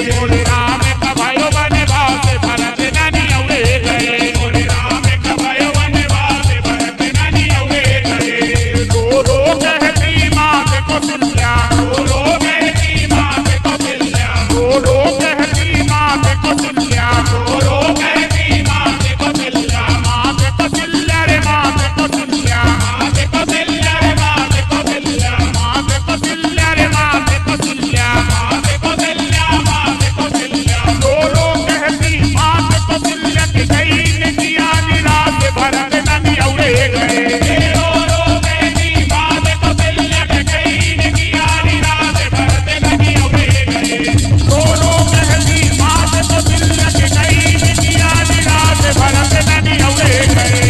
मोरे राम का भयो वनवास भरत ननी औरे गए मोरे राम का भयो वनवास भरत ननी औरे गए रो रो कहती मात कौशल्या रो रो कहती मात कौशल्या रो रो कहती मात कौशल्या रो रो कहती मात कौशल्या मात कौशल्या रे मात कौशल्या मात कौशल्या रे मात कौशल्या मात कौशल्या रे मात कौशल्या मात कौशल्या मात कौशल्या रो रो कहती मात कौशल्या के गई ने किया निराश भरत ननी औरे गए रो रो कहती मात कौशल्या के गई ने किया निराश भरत ननी औरे गए रो रो कहती मात कौशल्या के गई ने किया निराश भरत ननी औरे गए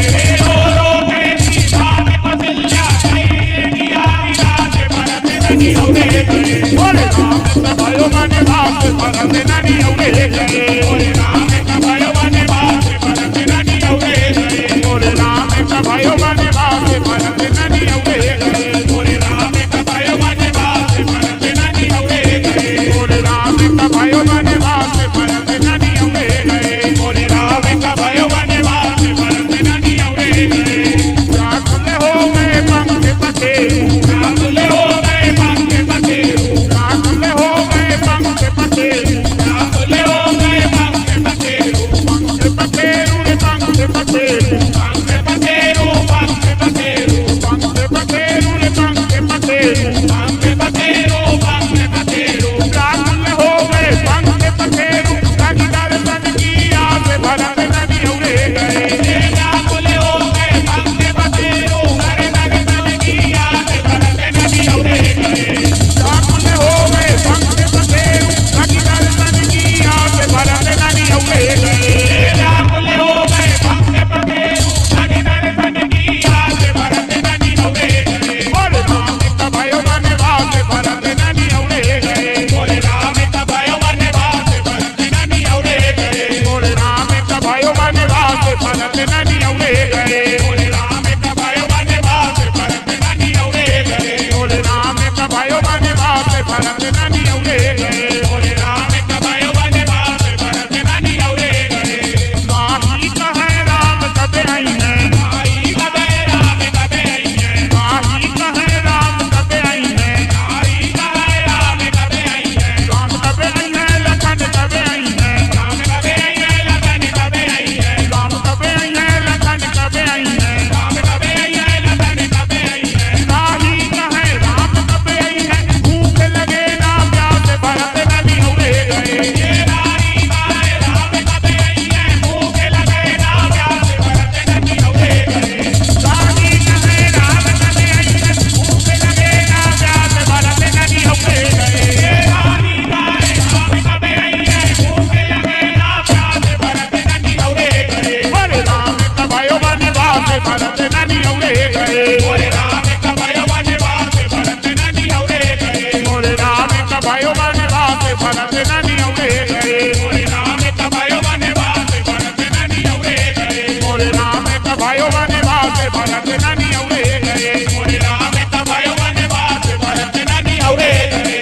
रो रो कहती मात कौशल्या गई ने किया निराश भरत ननी औरे गए बोले राम का भयो वनवास भरत ननी औरे गए बोले राम का भयो वनवास भरत ननी औरे गए बोले राम का भयो वनवास भरत ननी औरे गए बोले राम का भयो वनवास भरत ननी औरे गए बोले राम का भयो वनवास भरत ननी औरे गए बोले राम का भयो वनवास भरत ननी औरे गए राखले हो गए पंख पखेरु राखले हो गए पंख पखेरु राखले हो गए पंख पखेरु राखले हो गए पंख पखेरु पंख पखेरु रे पंख पखेरु पंख पखेरु पंख पखेरु पंख पखेरु रे पंख पखेरु पंख पखेरु पंख पखेरु राखले हो गए पंख पखेरु ताकि दर्शन की आस भरत ननी औरे गए राखले हो गए पंख पखेरु हरे दर्शन की आस भरत ननी औरे गए राखले हो गए पंख पखेरु ताकि दर्शन की आस भरत ननी औरे गए राखले हो गए पंख पखेरु ताकि दर्शन की आस भरत ननी औरे गए बोले राम का भयो वनवास भरत ननी औरे गए बोले राम का भयो वनवास भरत ननी औरे गए बोले राम का भयो वनवास भरत ननी औरे गए बोले राम का भयो वनवास भरत ननी औरे गए बोले राम का भयो वनवास भरत ननी औरे गए बोले राम का भयो वनवास भरत ननी औरे गए माही कहे राम कबे आई है माही कहे राम कबे आई है माही कहे राम कबे आई है माही कहे राम कबे आई है राम कबे आई है लखन कबे आई है राम कबे आई है लखन कबे आई है राम कबे आई है लखन कबे आई है राम कबे आई है लखन कबे आई है माही कहे राम कबे आई है भूख लगे ना प्यास भरत ननी औरे गए राही कहे राम कबे आई है भूख लगे ना प्यास भरत ननी औरे गए राही कहे राम कबे आई है भूख लगे ना प्यास भरत ननी औरे गए राही कहे राम कबे आई है भूख लगे ना प्यास भरत ननी औरे गए बोले राम का भयो वनवास भरत ननी औरे गए बोले राम का भयो वनवास भरत ननी औरे गए बोले राम का भयो वनवास भरत ननी औरे गए बोले राम का भयो वनवास भरत ननी औरे गए बोले राम का भयो वनवास भरत ननी औरे गए बोले राम का भयो वनवास भरत ननी औरे गए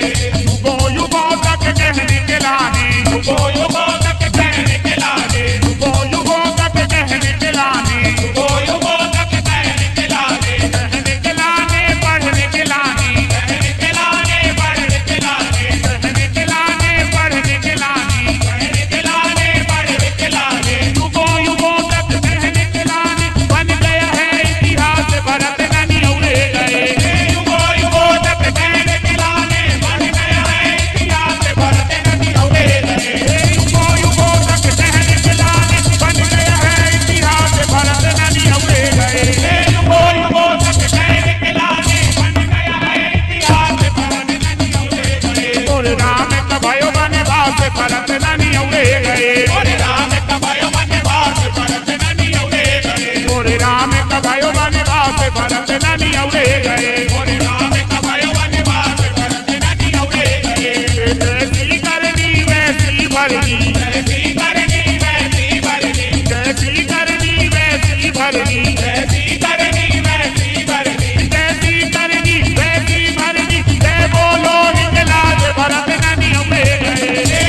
युगों तक कहने के लाने युगों तक कहने के लाने युगों तक कहने के लाने युगों तक कहने के लाने कहने के लाने पढ़ने के लाने कहने के लाने पढ़ने के लाने कहने के लाने पढ़ने के लाने कहने के लाने पढ़ने के लाने युगों तक कहने के लाने बन गया है इतिहास भरत ननी औरे गए युगों तक कहने के लाने बन गया है इतिहास भरत ननी औरे गए युगों तक कहने के लाने बन गया है इतिहास भरत ननी औरे गए युगों तक कहने के लाने बन गया है इतिहास भरत ननी औरे गए बोले राम का भयो वनवास भरत ननी औरे गए बोले राम का भयो वनवास भरत ननी औरे गए बोले राम का भयो वनवास भरत ननी औरे गए बोले राम का भयो वनवास भरत ननी औरे गए जैसी करनी वैसी भरनी जैसी करनी वैसी भरनी जैसी करनी वैसी भरनी जैसी करनी वैसी भरनी जैसी करनी वैसी भरनी जय बोलो हिंगलाज भरत ननी औरे गए जय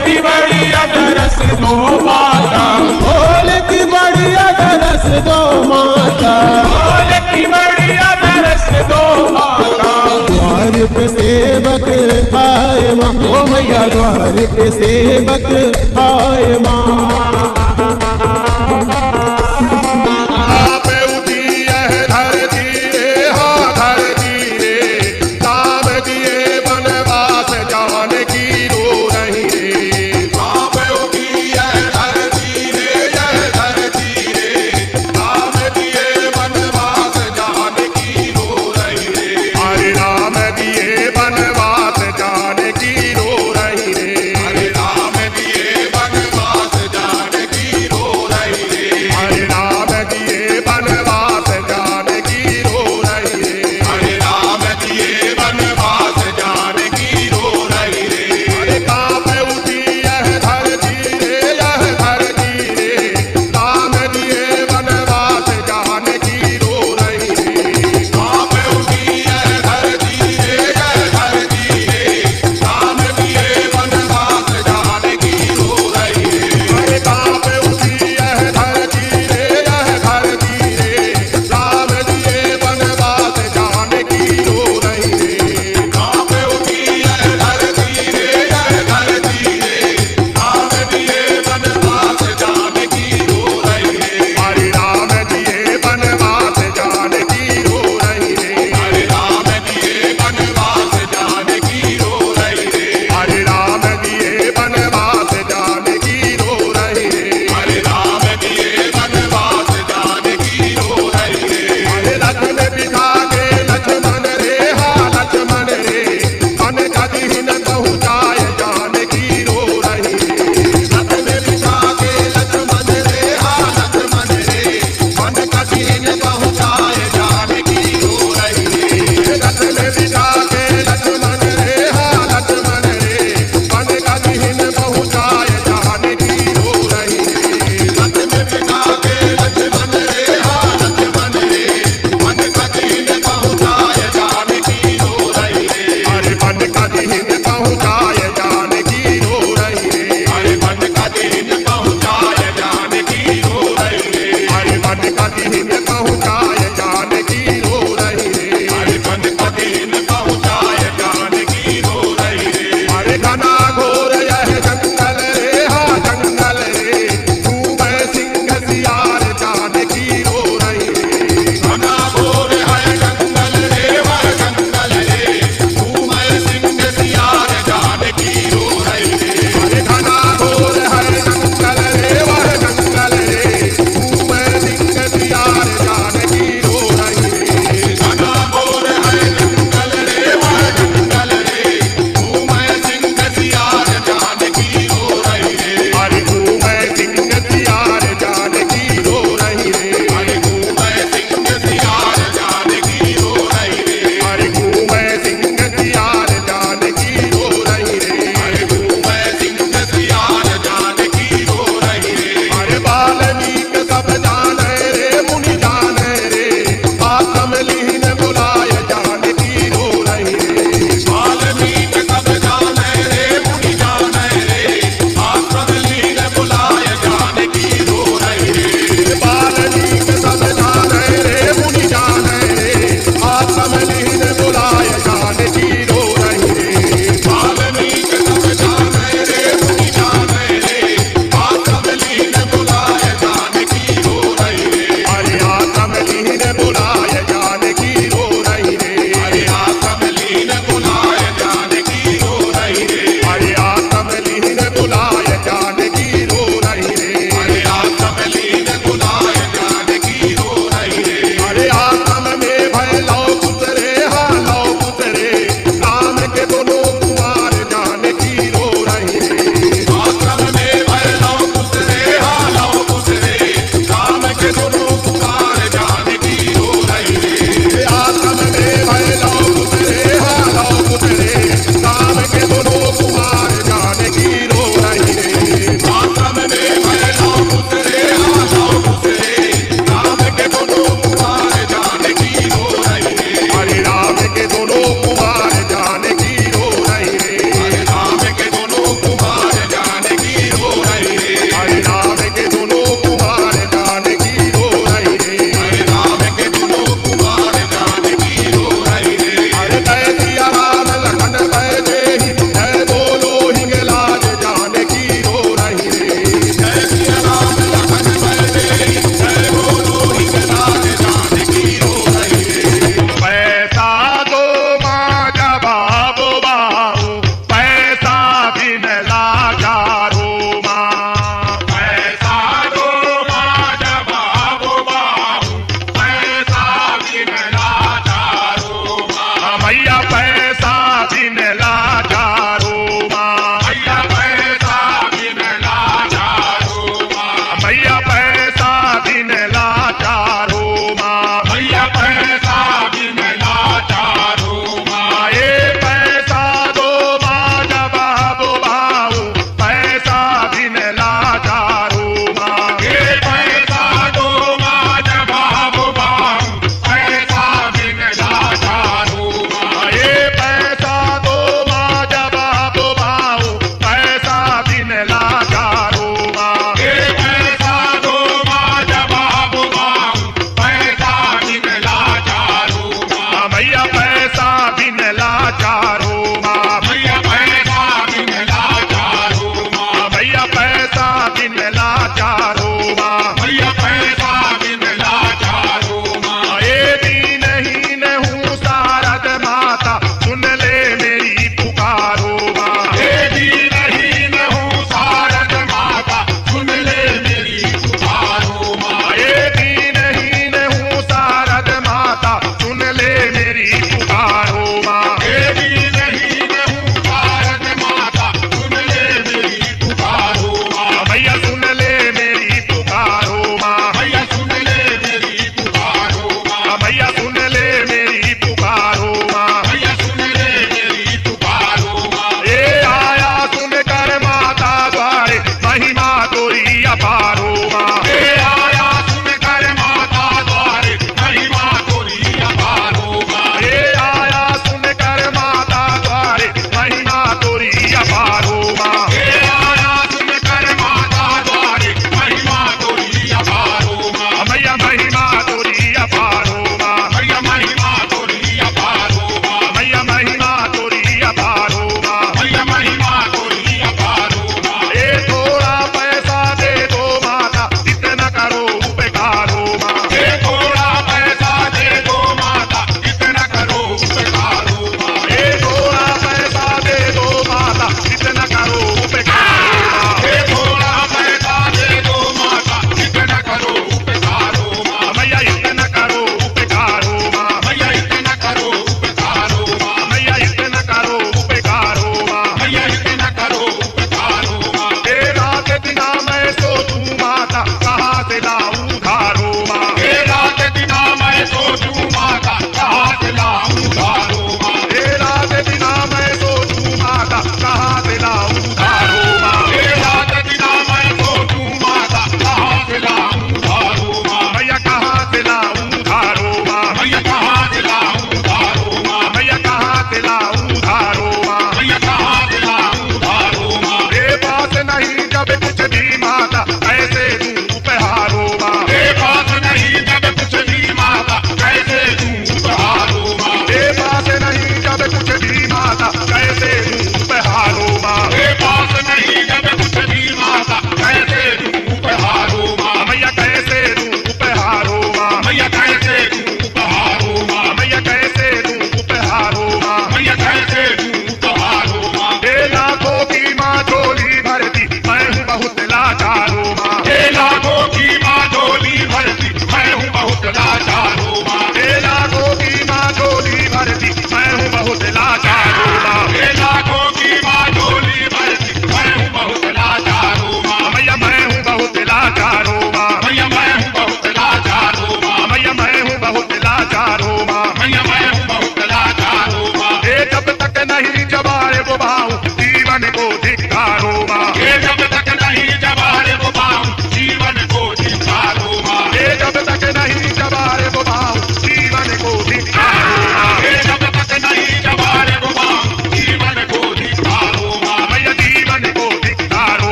की बढ़िया दरस दो माता, बोल की बढ़िया दरस दो माता, बोल की बढ़िया दरस दो माता। द्वार पे सेवक आए माँ, ओ मैया द्वार पे सेवक आए माँ। देता उधार।